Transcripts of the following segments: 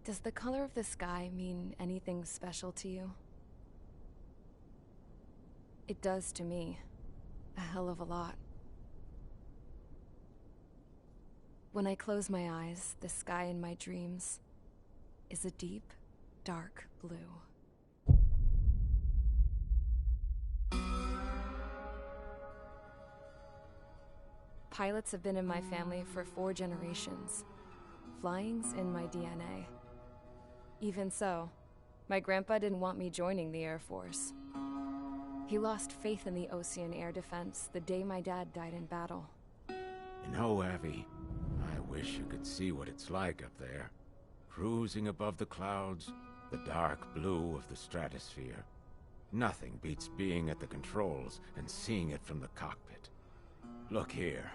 Does the color of the sky mean anything special to you? It does to me. A hell of a lot. When I close my eyes, the sky in my dreams is a deep, dark blue. Pilots have been in my family for 4 generations. Flying's in my DNA. Even so, my grandpa didn't want me joining the Air Force. He lost faith in the Ocean Air Defense the day my dad died in battle. You know, Abby, I wish you could see what it's like up there. Cruising above the clouds, the dark blue of the stratosphere. Nothing beats being at the controls and seeing it from the cockpit. Look here.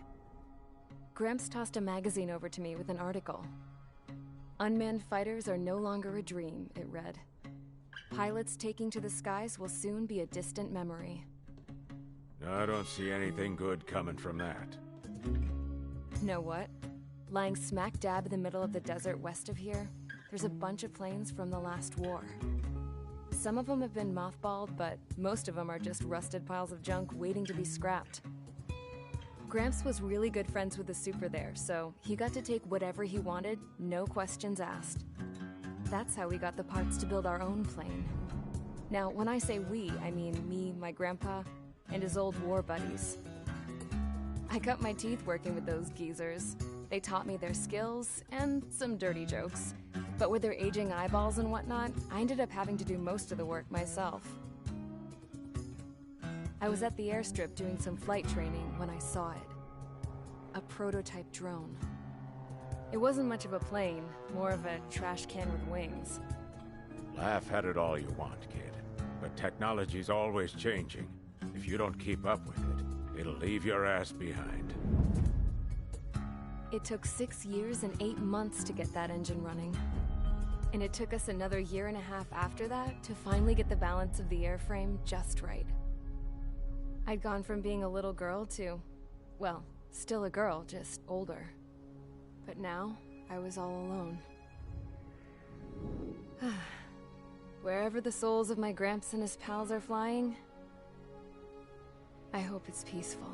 Gramps tossed a magazine over to me with an article. Unmanned fighters are no longer a dream, it read. Pilots taking to the skies will soon be a distant memory. I don't see anything good coming from that. Know what? Lying smack dab in the middle of the desert west of here, there's a bunch of planes from the last war. Some of them have been mothballed, but most of them are just rusted piles of junk waiting to be scrapped. Gramps was really good friends with the super there, so he got to take whatever he wanted, no questions asked. That's how we got the parts to build our own plane. Now, when I say we, I mean me, my grandpa, and his old war buddies. I cut my teeth working with those geezers. They taught me their skills and some dirty jokes. But with their aging eyeballs and whatnot, I ended up having to do most of the work myself. I was at the airstrip doing some flight training when I saw it. A prototype drone. It wasn't much of a plane, more of a trash can with wings. Laugh at it all you want, kid. But technology's always changing. If you don't keep up with it, it'll leave your ass behind. It took 6 years and 8 months to get that engine running. And it took us another 1.5 years after that to finally get the balance of the airframe just right. I'd gone from being a little girl to, well, still a girl, just older. But now, I was all alone. Wherever the souls of my Gramps and his pals are flying, I hope it's peaceful.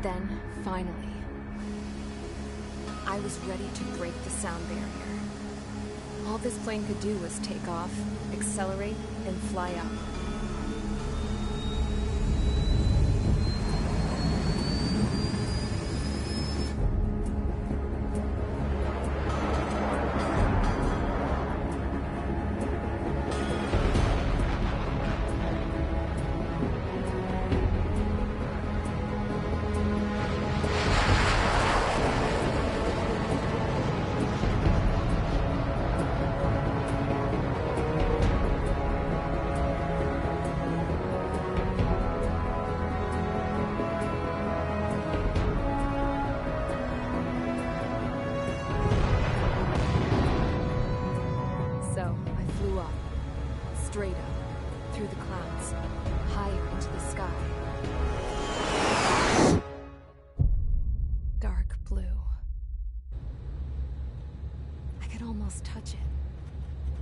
Then, finally, I was ready to break the sound barrier. All this plane could do was take off, accelerate, and fly up. Straight up, through the clouds, higher into the sky. Dark blue. I could almost touch it.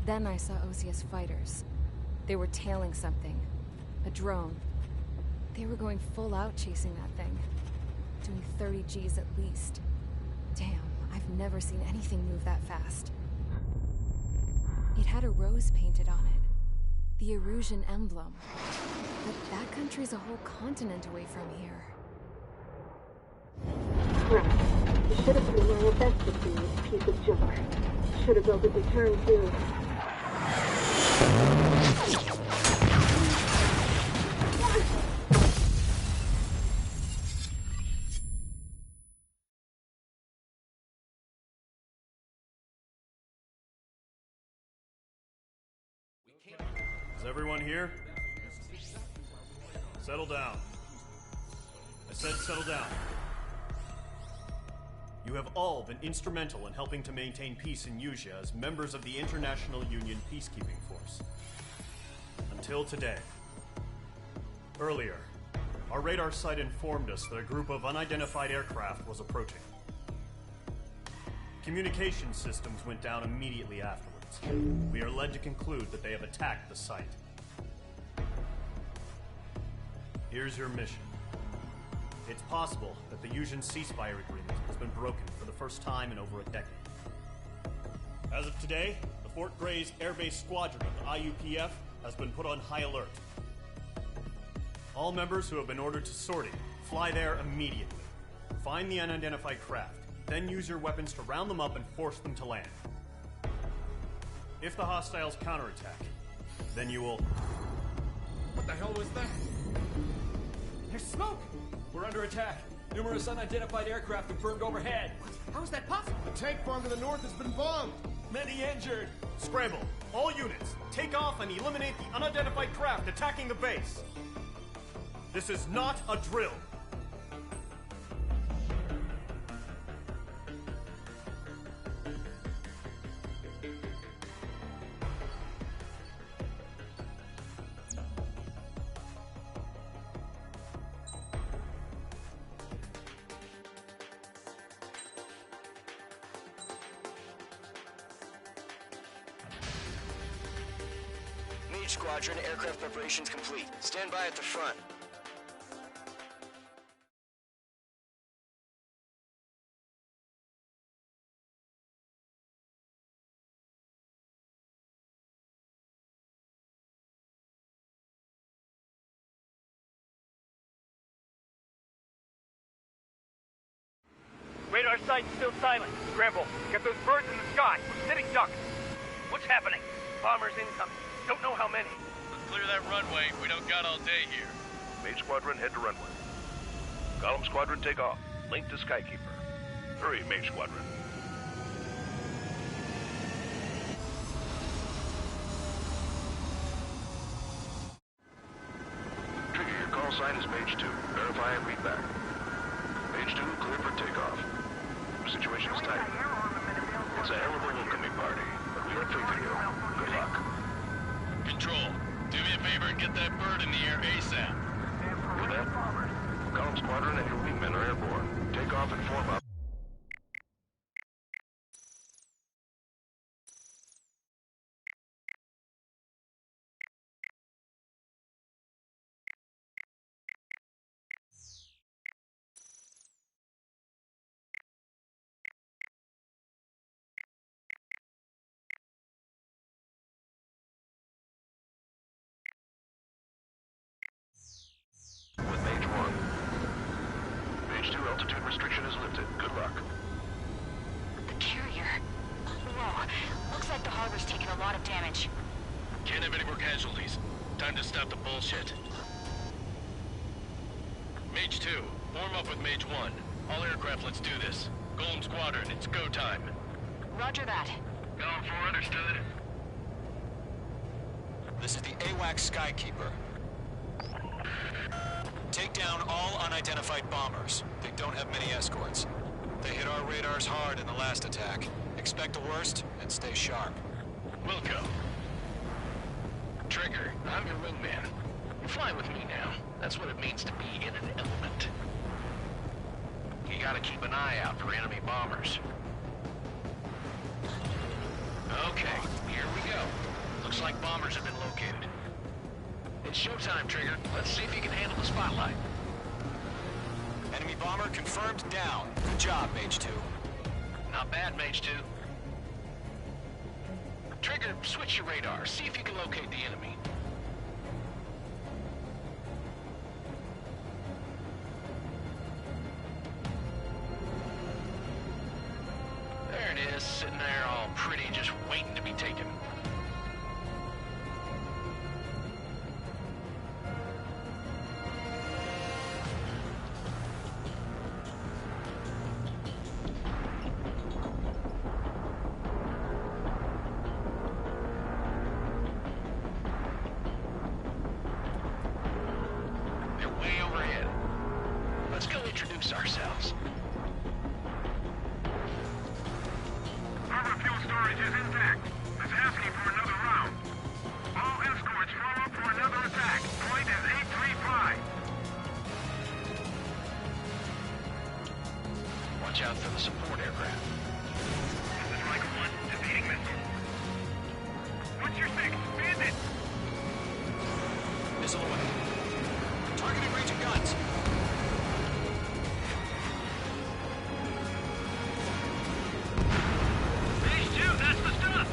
Then I saw Osia's fighters. They were tailing something. A drone. They were going full out chasing that thing. Doing 30 Gs at least. Damn, I've never seen anything move that fast. It had a rose painted on it. The Erusian emblem. But that country's a whole continent away from here. Right. You should have been wearing a vest with you, piece of junk. Should have built a deterrent too. Is everyone here? Settle down. I said settle down. You have all been instrumental in helping to maintain peace in Usea as members of the International Union Peacekeeping Force. Until today. Earlier, our radar site informed us that a group of unidentified aircraft was approaching. Communication systems went down immediately afterwards. We are led to conclude that they have attacked the site. Here's your mission. It's possible that the Yuzhen ceasefire agreement has been broken for the first time in over a decade. As of today, the Fort Gray's Air Base Squadron of the IUPF has been put on high alert. All members who have been ordered to sortie, fly there immediately. Find the unidentified craft, then use your weapons to round them up and force them to land. If the hostiles counterattack, then you will... What the hell was that? There's smoke! We're under attack. Numerous unidentified aircraft confirmed overhead. What? How is that possible? The tank farm to the north has been bombed. Many injured. Scramble. All units, take off and eliminate the unidentified craft attacking the base. This is not a drill. Squadron, aircraft preparations complete. Stand by at the front. Radar site's still silent. Scramble. Get those birds in the sky. We're sitting ducks. What's happening? Bombers incoming. Don't know how many. Let's clear that runway. We don't got all day here. Mage Squadron, head to runway. Column Squadron, take off. Link to Skykeeper. Hurry, Mage Squadron. Trigger, your call sign is Mage 2. Verify and read back. Mage 2, clear for takeoff. Situation is tight. It's a hell of a welcoming party, but we have faith in you. Good luck. Control, do me a favor and get that bird in the air ASAP. Do that. Column Squadron and your wingmen are airborne. Take off and form up. With Mage 1. Mage 2 altitude restriction is lifted. Good luck. The carrier. Whoa. Looks like the harbor's taken a lot of damage. Can't have any more casualties. Time to stop the bullshit. Mage 2, form up with Mage 1. All aircraft, let's do this. Golem Squadron, it's go time. Roger that. Column 4, understood. This is the AWAC Skykeeper. Take down all unidentified bombers. They don't have many escorts. They hit our radars hard in the last attack. Expect the worst and stay sharp. Wilco. Trigger, I'm your wingman. You're flying with me now. That's what it means to be in an element. You gotta keep an eye out for enemy bombers. Okay, here we go. Looks like bombers have been located. It's showtime, Trigger. Let's see if you can handle the spotlight. Enemy bomber confirmed down. Good job, Mage 2. Not bad, Mage 2. Trigger, switch your radar. See if you can locate the enemy. There it is, sitting there all pretty, just waiting to be taken. Introduce ourselves. Harbor fuel storage is intact. It's asking for another round. All escorts form up for another attack. Point is 835. for the support aircraft. This is Riker 1, defeating missile. What's your 6? Bandit! Missile away. Targeting range of guns. Phase 2, that's the stuff!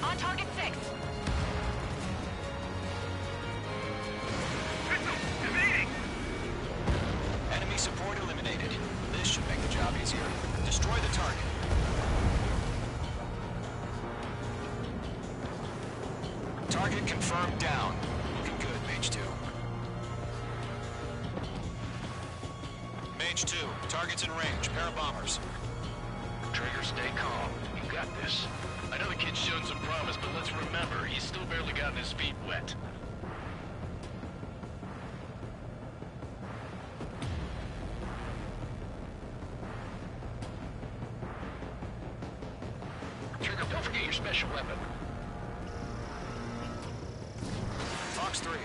On target 6. Missile, evading! Enemy support eliminated. This should make the job easier. Destroy the target. Target confirmed down. Looking good, Mage 2. Mage 2, target's in range. Pair of bombers. Trigger, stay calm. You got this. I know the kid's shown some promise, but let's remember, he's still barely gotten his feet wet. Trigger, don't forget your special weapon. Fox 3.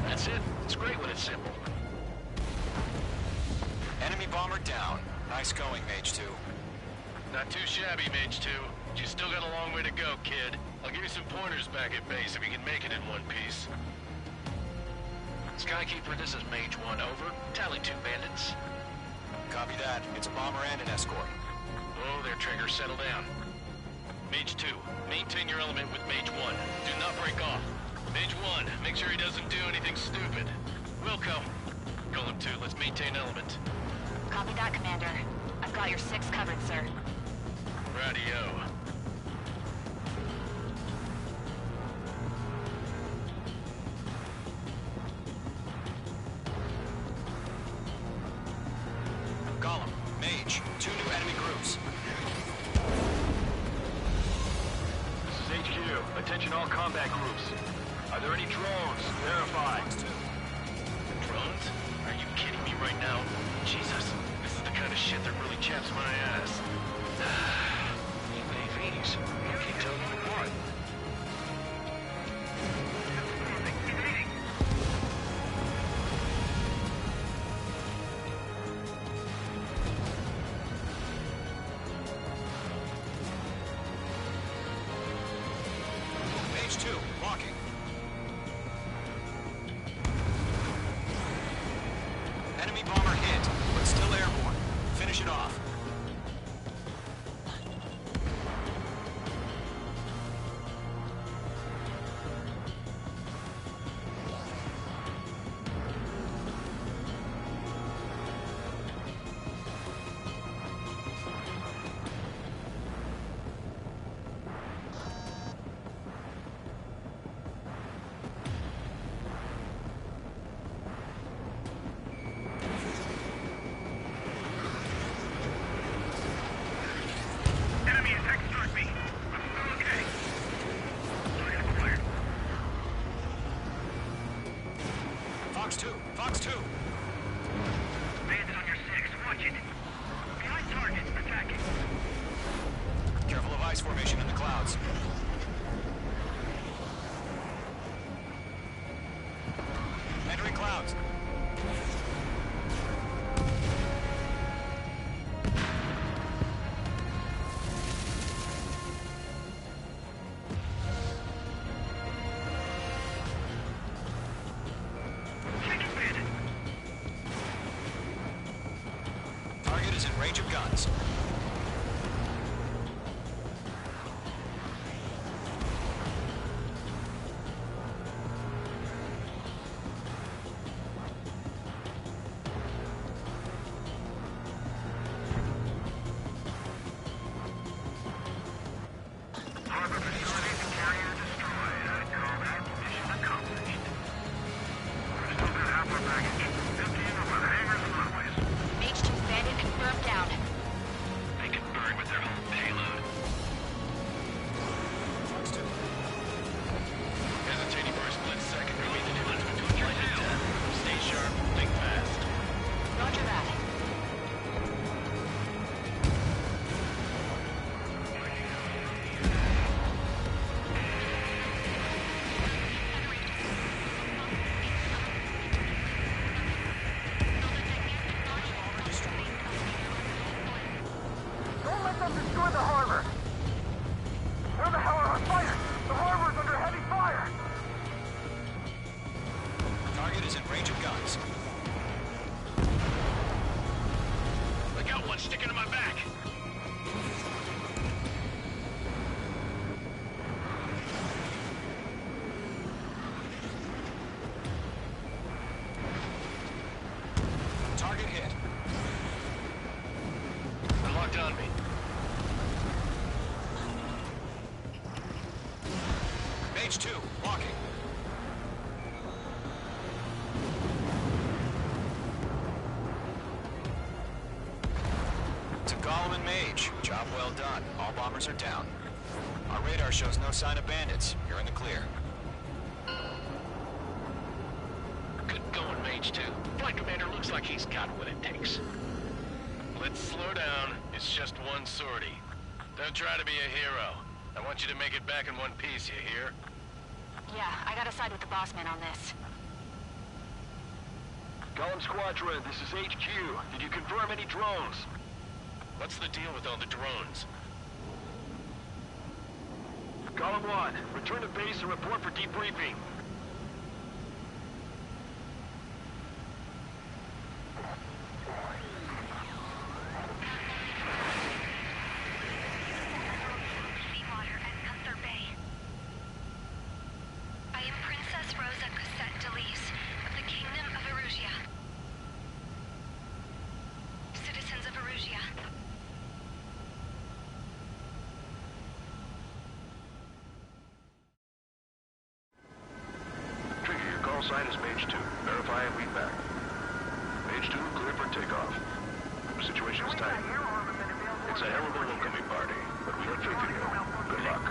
That's it. It's great when it's simple. Enemy bomber down. Nice going, Mage 2. Not too shabby, Mage 2. You still got a long way to go, kid. I'll give you some pointers back at base if you can make it in one piece. Skykeeper, this is Mage 1, over. Tally 2 bandits. Copy that. It's a bomber and an escort. Oh, there, Trigger. Settle down. Mage 2, maintain your element with Mage 1. Do not break off. Mage 1, make sure he doesn't do anything stupid. Wilco, Golem 2, let's maintain element. Copy that, Commander. I've got your 6 covered, sir. Radio. Golem, Mage, 2 new enemy groups. This is HQ. Attention all combat groups. Are there any drones? Verify. Drones? Are you kidding me right now? Jesus, this is the kind of shit that really chaps my ass. UAVs. You can't tell them apart. Mage 2, walking. Enemy bomber hit, but still airborne. Finish it off. Enemy attack struck me. I'm still okay. Fire. Fox 2, Fox 2. Bandit on your 6, watch it. Behind target, attacking. Careful of ice formation in the clouds. Entering clouds. Taking bandit. Target is in range of guns. Harbor facilities and carrier destroyed. I call that mission accomplished. We're still got half our baggage. Emptying of our hangars and runways. Mage 2 bandit confirmed down. is in range of guns. I got one sticking to my back. Target hit. They're locked on me. Mage 2, walking. To Golem and Mage, job well done. All bombers are down. Our radar shows no sign of bandits. You're in the clear. Good going, Mage 2. Flight Commander looks like he's got what it takes. Let's slow down. It's just one sortie. Don't try to be a hero. I want you to make it back in one piece, you hear? Yeah, I gotta side with the boss man on this. Golem Squadron, this is HQ. Did you confirm any drones? What's the deal with all the drones? Golem 1, return to base and report for debriefing. I am Princess Rosa Cosette Delise of the Kingdom of Erusia. Citizens of Erusia. Trigger, your call sign is Mage 2. Verify and read back. Mage 2, clear for takeoff. The situation is tight. It's a hell of a welcoming party, but we have faith in you. Good luck.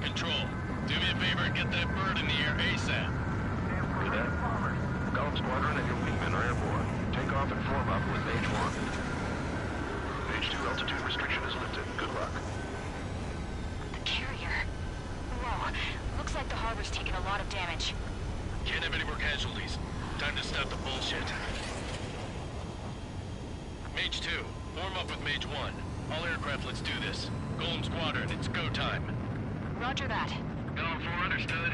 Control, do me a favor and get that bird in the air ASAP. Do that. Golem Squadron and your wingmen are airborne. Take off and form up with Mage 1. Mage 2 altitude restriction is lifted. Good luck. The carrier. Whoa, looks like the harbor's taken a lot of damage. Can't have any more casualties. Time to stop the bullshit. Mage 2, form up with Mage 1. All aircraft, let's do this. Golem Squadron, it's go time. Roger that. Going for understood.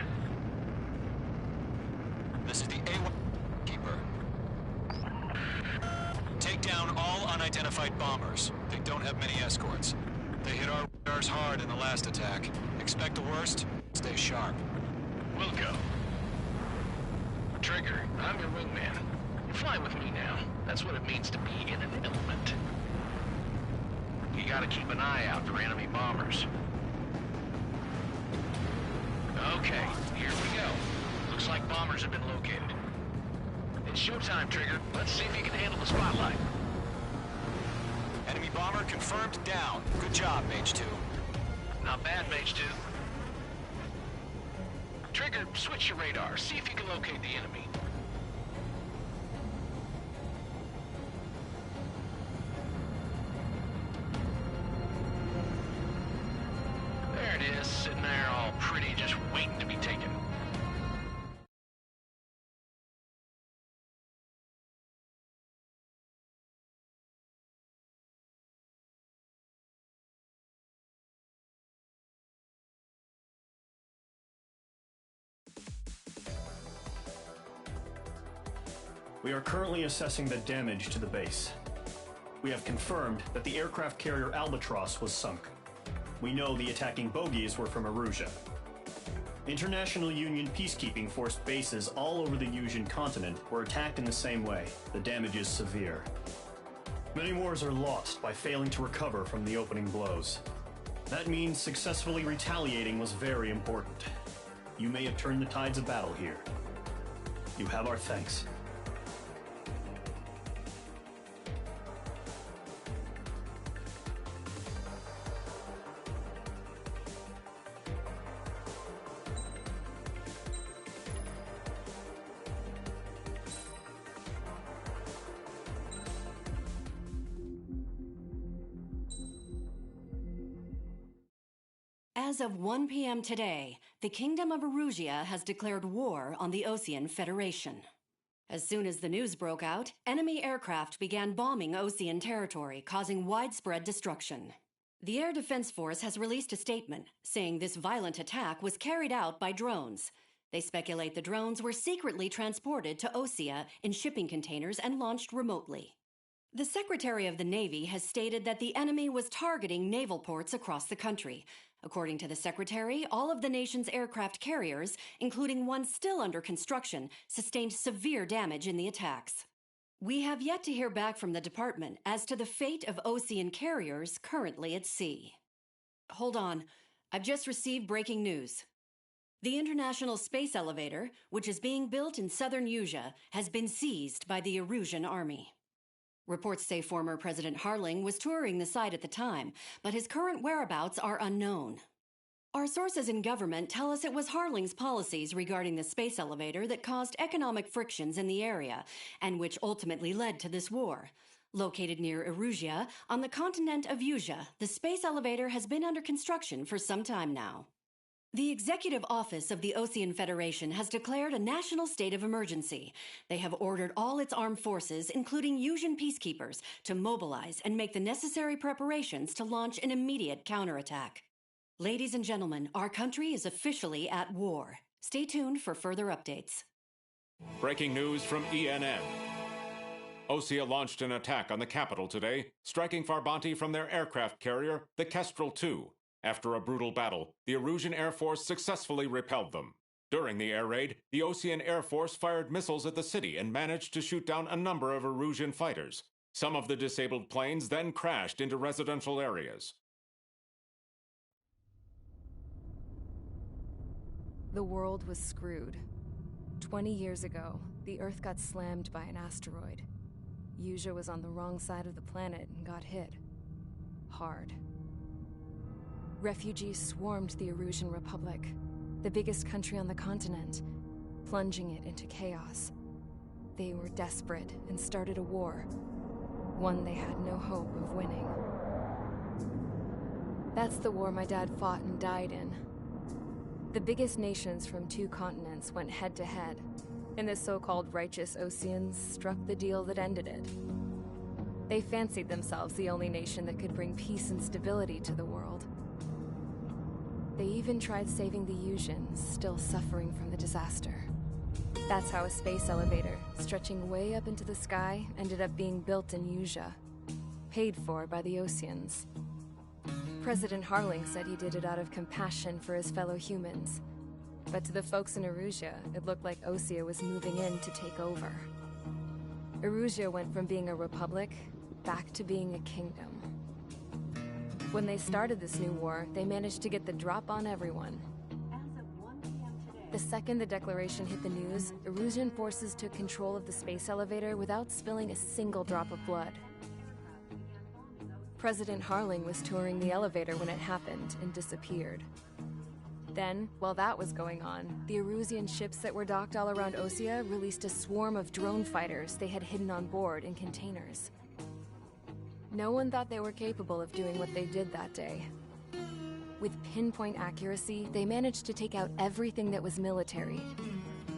This is the A1 Keeper. Take down all unidentified bombers. They don't have many escorts. They hit our radars hard in the last attack. Expect the worst, stay sharp. Wilco. Trigger, I'm your wingman. You fly with me now. That's what it means to be in an element. You gotta keep an eye out for enemy bombers. Okay, here we go. Looks like bombers have been located. It's showtime, Trigger. Let's see if you can handle the spotlight. Enemy bomber confirmed down. Good job, Mage 2. Not bad, Mage 2. Trigger, switch your radar. See if you can locate the enemy. There it is, sitting there all pretty, just waiting to be taken. We are currently assessing the damage to the base. We have confirmed that the aircraft carrier Albatross was sunk. We know the attacking bogies were from Erusia. International Union peacekeeping force bases all over the Yusian continent were attacked in the same way. The damage is severe. Many wars are lost by failing to recover from the opening blows. That means successfully retaliating was very important. You may have turned the tides of battle here. You have our thanks. As of 1 p.m. today, the Kingdom of Erusia has declared war on the Osean Federation. As soon as the news broke out, enemy aircraft began bombing Osean territory, causing widespread destruction. The Air Defense Force has released a statement saying this violent attack was carried out by drones. They speculate the drones were secretly transported to Osea in shipping containers and launched remotely. The Secretary of the Navy has stated that the enemy was targeting naval ports across the country. According to the Secretary, all of the nation's aircraft carriers, including one still under construction, sustained severe damage in the attacks. We have yet to hear back from the department as to the fate of Osean carriers currently at sea. Hold on. I've just received breaking news. The International Space Elevator, which is being built in southern Usea, has been seized by the Erusian army. Reports say former President Harling was touring the site at the time, but his current whereabouts are unknown. Our sources in government tell us it was Harling's policies regarding the space elevator that caused economic frictions in the area, and which ultimately led to this war. Located near Erusea, on the continent of Usea, the space elevator has been under construction for some time now. The Executive Office of the Osean Federation has declared a national state of emergency. They have ordered all its armed forces, including Usean peacekeepers, to mobilize and make the necessary preparations to launch an immediate counterattack. Ladies and gentlemen, our country is officially at war. Stay tuned for further updates. Breaking news from ENN. Osea launched an attack on the capital today, striking Farbanti from their aircraft carrier, the Kestrel II. After a brutal battle, the Erusian Air Force successfully repelled them. During the air raid, the Osean Air Force fired missiles at the city and managed to shoot down a number of Erusian fighters. Some of the disabled planes then crashed into residential areas. The world was screwed. 20 years ago, the Earth got slammed by an asteroid. Usea was on the wrong side of the planet and got hit. Hard. Refugees swarmed the Erusian Republic, the biggest country on the continent, plunging it into chaos. They were desperate and started a war, one they had no hope of winning. That's the war my dad fought and died in. The biggest nations from 2 continents went head-to-head, and the so-called righteous Oseans struck the deal that ended it. They fancied themselves the only nation that could bring peace and stability to the world. They even tried saving the Useans, still suffering from the disaster. That's how a space elevator, stretching way up into the sky, ended up being built in Usea, paid for by the Oseans. President Harling said he did it out of compassion for his fellow humans. But to the folks in Erusea, it looked like Osea was moving in to take over. Erusea went from being a republic back to being a kingdom. When they started this new war, they managed to get the drop on everyone. The second the declaration hit the news, Erusian forces took control of the space elevator without spilling a single drop of blood. President Harling was touring the elevator when it happened and disappeared. Then, while that was going on, the Erusian ships that were docked all around Osea released a swarm of drone fighters they had hidden on board in containers. No one thought they were capable of doing what they did that day. With pinpoint accuracy, they managed to take out everything that was military,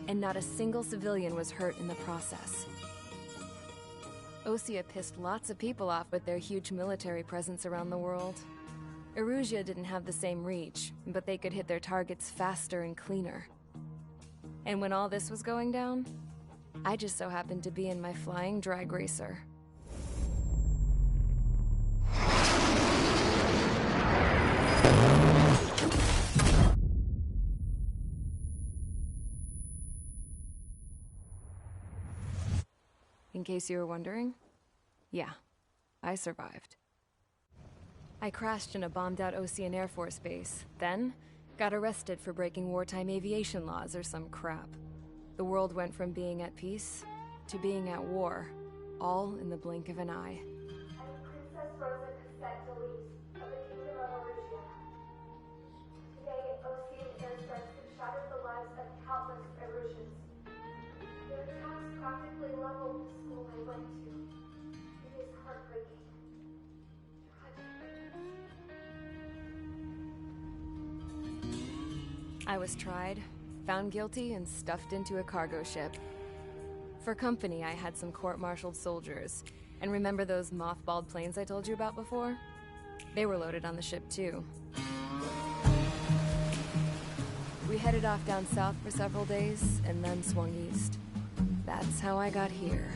and not a single civilian was hurt in the process. Osea pissed lots of people off with their huge military presence around the world. Erusea didn't have the same reach, but they could hit their targets faster and cleaner. And when all this was going down, I just so happened to be in my flying drag racer. In case you were wondering, yeah, I survived. I crashed in a bombed-out Osean Air Force base, then got arrested for breaking wartime aviation laws or some crap. The world went from being at peace to being at war, all in the blink of an eye. Princess Rosa Cassette Delise of the Kingdom of Erusea. Today, Osean airstrikes have shattered the lives of countless Erusians. Their attacks practically leveled the school I went to. It is heartbreaking. I was tried, found guilty, and stuffed into a cargo ship. For company, I had some court-martialed soldiers. And remember those mothballed planes I told you about before? They were loaded on the ship, too. We headed off down south for several days, and then swung east. That's how I got here.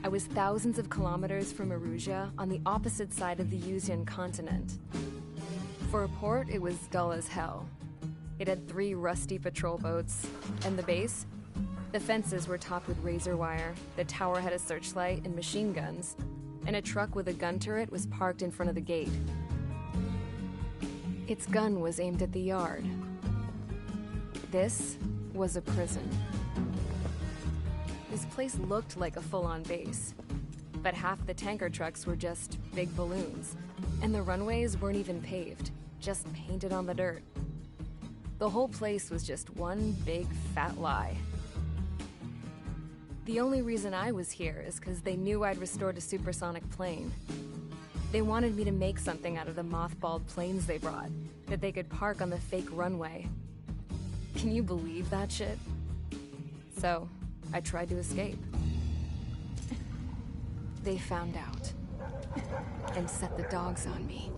I was thousands of kilometers from Erusia, on the opposite side of the Yuzian continent. For a port, it was dull as hell. It had 3 rusty patrol boats, and the base? The fences were topped with razor wire, the tower had a searchlight and machine guns, and a truck with a gun turret was parked in front of the gate. Its gun was aimed at the yard. This was a prison. This place looked like a full-on base, but half the tanker trucks were just big balloons, and the runways weren't even paved, just painted on the dirt. The whole place was just one big fat lie. The only reason I was here is because they knew I'd restored a supersonic plane. They wanted me to make something out of the mothballed planes they brought, that they could park on the fake runway. Can you believe that shit? So, I tried to escape. They found out, and set the dogs on me.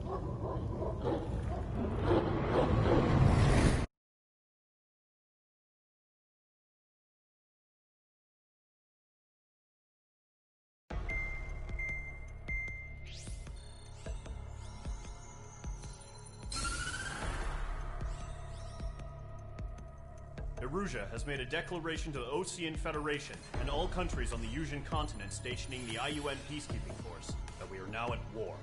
Erusia has made a declaration to the Ocean Federation and all countries on the Yuzian continent stationing the IUN peacekeeping force that we are now at war.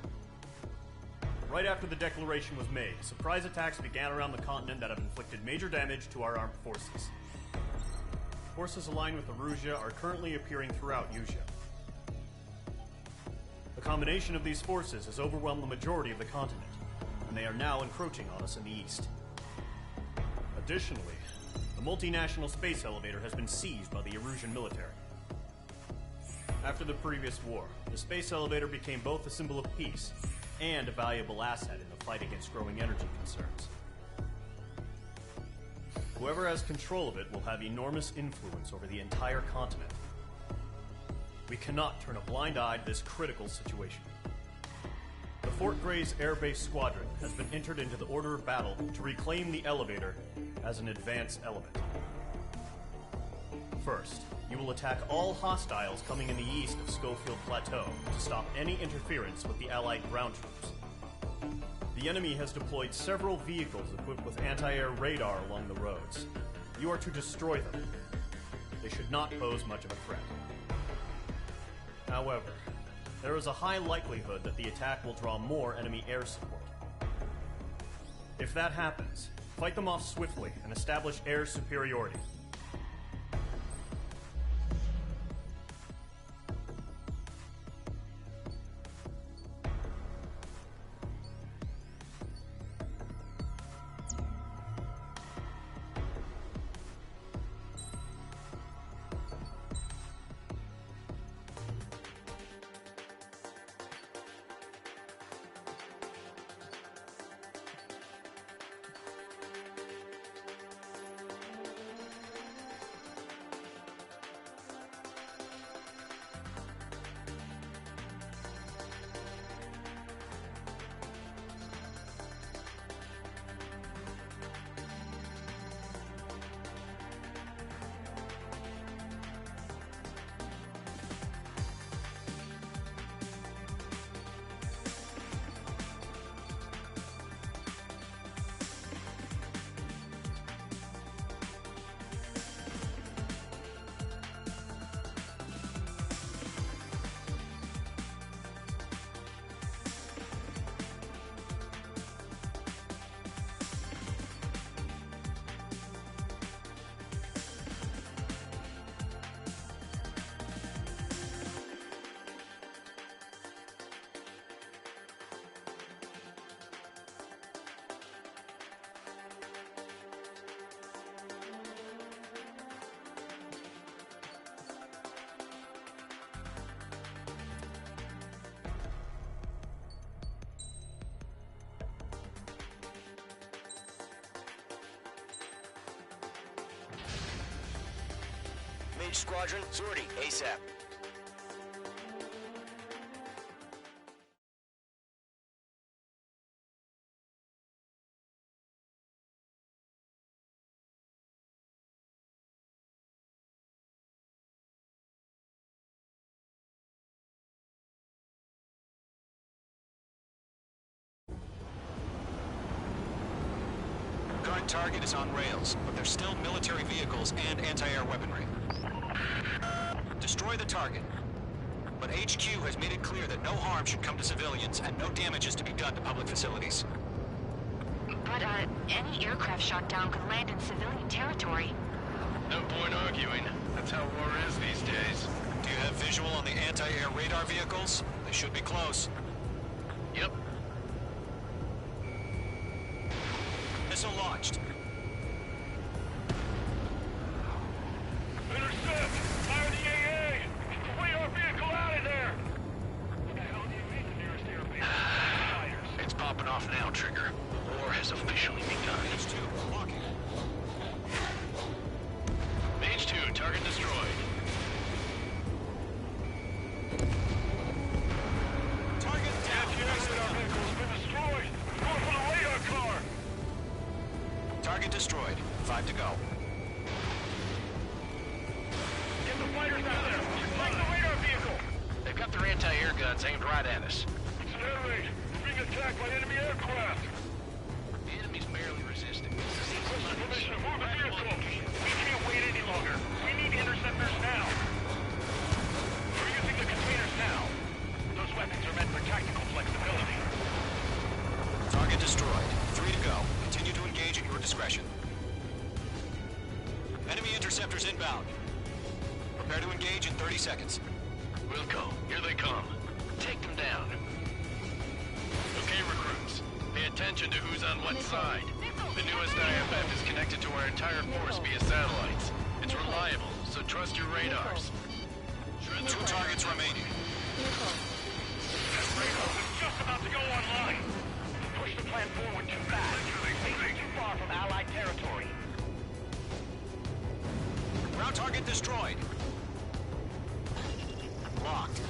Right after the declaration was made, surprise attacks began around the continent that have inflicted major damage to our armed forces. Forces aligned with Erusia are currently appearing throughout Yusia. The combination of these forces has overwhelmed the majority of the continent, and they are now encroaching on us in the east. Additionally, the multinational space elevator has been seized by the Erusian military. After the previous war, the space elevator became both a symbol of peace and a valuable asset in the fight against growing energy concerns. Whoever has control of it will have enormous influence over the entire continent. We cannot turn a blind eye to this critical situation. The Fort Gray's Air Base Squadron has been entered into the order of battle to reclaim the elevator as an advance element. First, you will attack all hostiles coming in the east of Schofield Plateau to stop any interference with the Allied ground troops. The enemy has deployed several vehicles equipped with anti-air radar along the roads. You are to destroy them. They should not pose much of a threat. However, there is a high likelihood that the attack will draw more enemy air support. If that happens, fight them off swiftly and establish air superiority. Mage Squadron, sortie, ASAP. target is on rails, but there's still military vehicles and anti-air weaponry. Destroy the target. But HQ has made it clear that no harm should come to civilians and no damage is to be done to public facilities. But, any aircraft shot down could land in civilian territory. No point arguing. That's how war is these days. Do you have visual on the anti-air radar vehicles? They should be close. Yep. Missile launched. Intercept! Fire the AA! Away our vehicle out of there! What the hell do you mean the nearest airbase? It's popping off now, Trigger. The war has officially begun. Mage 2, locking. Mage 2, target destroyed. Target down. Our vehicle's been destroyed! Go for the radar car! Target destroyed. 5 to go. Get the fighters out there! Strike the radar vehicle! They've got their anti-air guns aimed right at us. It's an air raid! We're being attacked by enemy aircraft! The enemy's barely resisting. Permission to move the vehicle! We can't wait any longer! We need interceptors now! We're using the containers now! Those weapons are meant for tactical flexibility. Target destroyed. 3 to go. Continue to engage at your discretion. Enemy interceptors inbound. Prepare to engage in 30 seconds. Wilco, here they come. Take them down. Okay, recruits. Pay attention to who's on what side. The newest IFF is connected to our entire force via satellites. It's reliable, so trust your radars. 2 targets remaining. That radar was just about to go online! Push the plan forward too fast. They're too far from Allied territory. Ground target destroyed. Locked.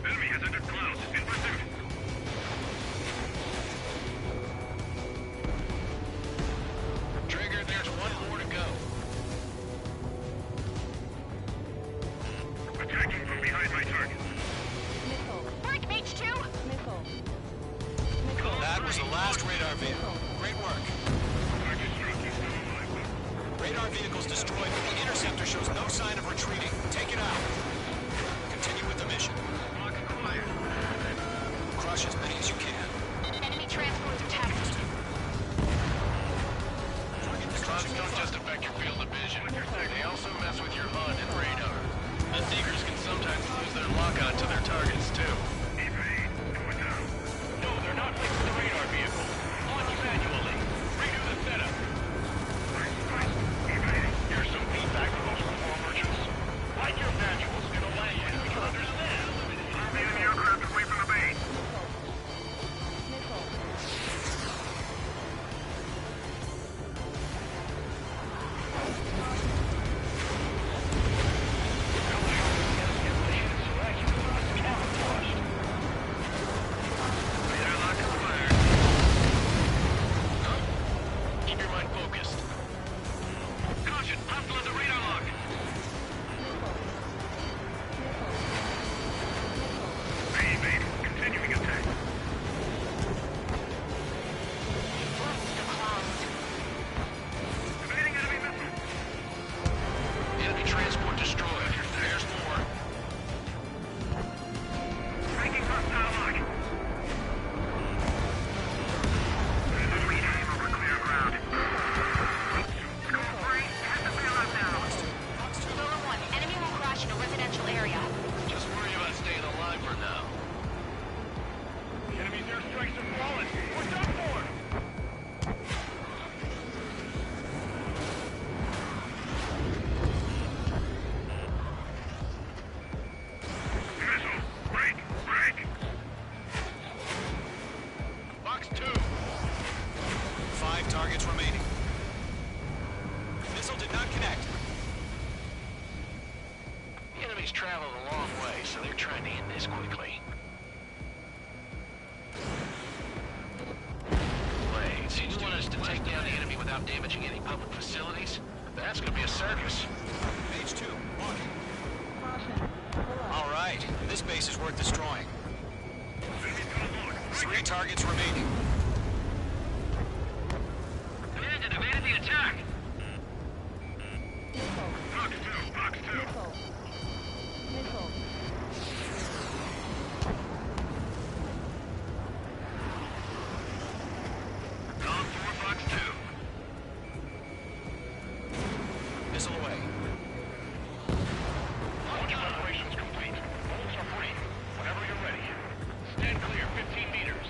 Enemy has entered clouds. In pursuit. Trigger, there's one more to go. Attacking from behind my target. Break, Mage 2! That was the last radar vehicle. Great work. Radar vehicle's destroyed, but the interceptor shows no sign of retreating. Take it out. Continue with the mission. Crush as many as you can. Enemy transports are taxed. The clouds don't just affect your field of vision. They also mess with your HUD and radar. The Seekers can sometimes lose their lock-on to their targets, too. No, they're not linked to the radar vehicle. Launch manually. Redo the setup. Here's some feedback from those reform merchants. Like your manuals in a language we can understand. Move the enemy aircraft away from the base. Keep your mind focused. Caution, hostile at the radar lock. Evade, continuing attack. Evading enemy missile. Enemy transport destroyed. There's more. Breaking hostile lock. Enemy aim over clear ground. Score 3, hit the payload now. Lower 1, enemy will crash in a residential area. Just worry about staying alive for now. The enemy's airstrikes have fallen. We're done for. Missile, break, break. Box 2. 5 targets remaining. Missile did not connect. The enemy's traveled a long way, so they're trying to end this quickly. Blades, you want us to take down the enemy without damaging any public facilities? That's gonna be a circus. Mage 2, walking. All right, this base is worth destroying. 3 targets remaining. Command and evaded the attack. Box 2, Box 2. Column 4, Box 2. Missile away. Launch preparations complete. Holes are free. Whenever you're ready. Stand clear 15 meters.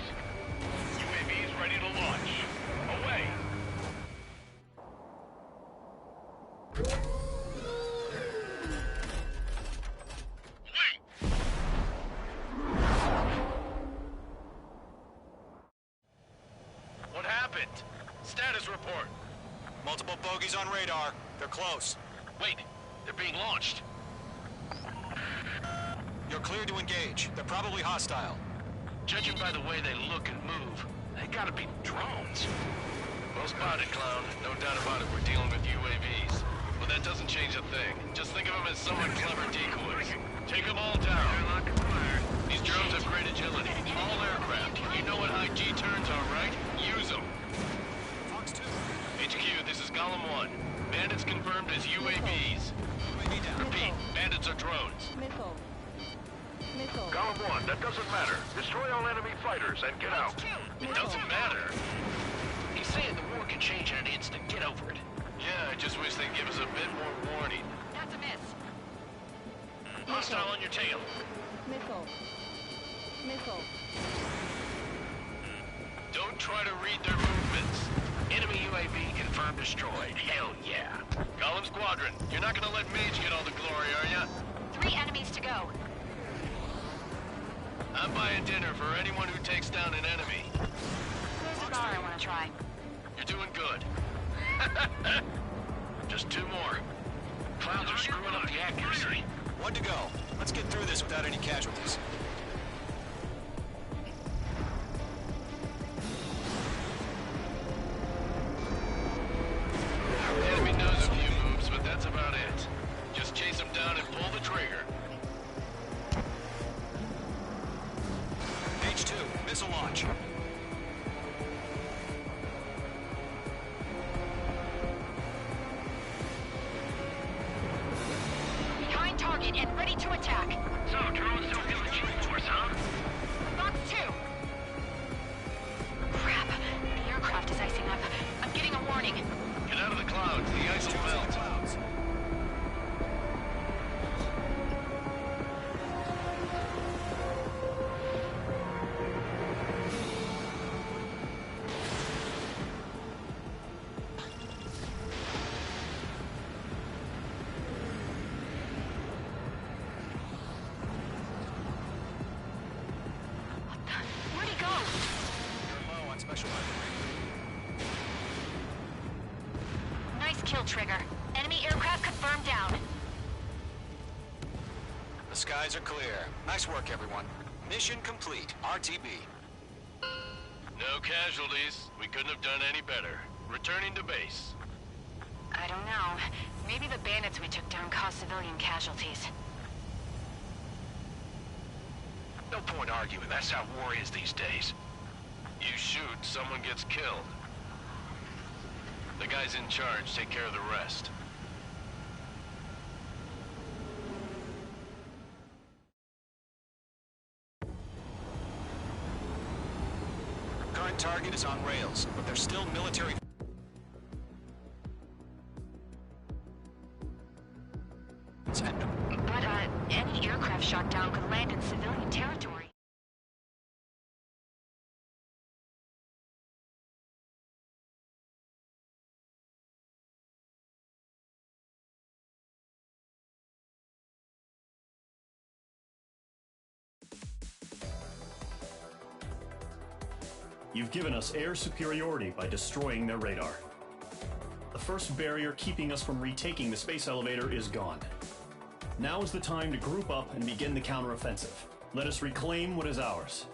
UAVs ready to launch. Away. What happened? Status report. Multiple bogeys on radar. They're close. Wait, they're being launched. You're clear to engage. They're probably hostile. Judging by the way they look and move, they gotta be drones. Well spotted, Clown. No doubt about it, we're dealing with UAVs. But that doesn't change a thing. Just think of them as somewhat clever decoys. Take them all down. These drones have great agility. All aircraft. You know what high G turns are, right? Use them. Fox 2. HQ, this is Column 1. Bandits confirmed as UAVs. UAV down. Repeat, bandits are drones. Column 1, that doesn't matter. Destroy all enemy fighters and get out. It doesn't matter. He's saying the war can change in an instant. Get over it. Yeah, I just wish they'd give us a bit more warning. That's a miss. Hostile on your tail. Don't try to read their movements. Enemy UAV confirmed destroyed. Hell yeah. Column Squadron, you're not gonna let Mage get all the glory, are ya? 3 enemies to go. I'm buying dinner for anyone who takes down an enemy. There's a bar I want to try. You're doing good. Just 2 more. Clowns are screwing up the accuracy. 1 to go. Let's get through this without any casualties. The enemy knows a few moves, but that's about it. Just chase them down and pull the trigger. Mage 2, missile launch. Behind target and ready to attack. So, drones don't give a G-force, huh? Box 2. Crap. The aircraft is icing up. I'm getting a warning. Get out of the clouds. The ice will melt. Clouds. Where'd he go? You're low on special weaponry. Nice kill, Trigger. Enemy aircraft confirmed down. The skies are clear. Nice work, everyone. Mission complete. RTB. No casualties. We couldn't have done any better. Returning to base. I don't know. Maybe the bandits we took down caused civilian casualties. No point arguing. That's how war is these days. You shoot, someone gets killed. The guys in charge take care of the rest. Current target is on rails, but there's still military... But, any aircraft shot down could land in civilian territory. You've given us air superiority by destroying their radar. The first barrier keeping us from retaking the space elevator is gone. Now is the time to group up and begin the counteroffensive. Let us reclaim what is ours.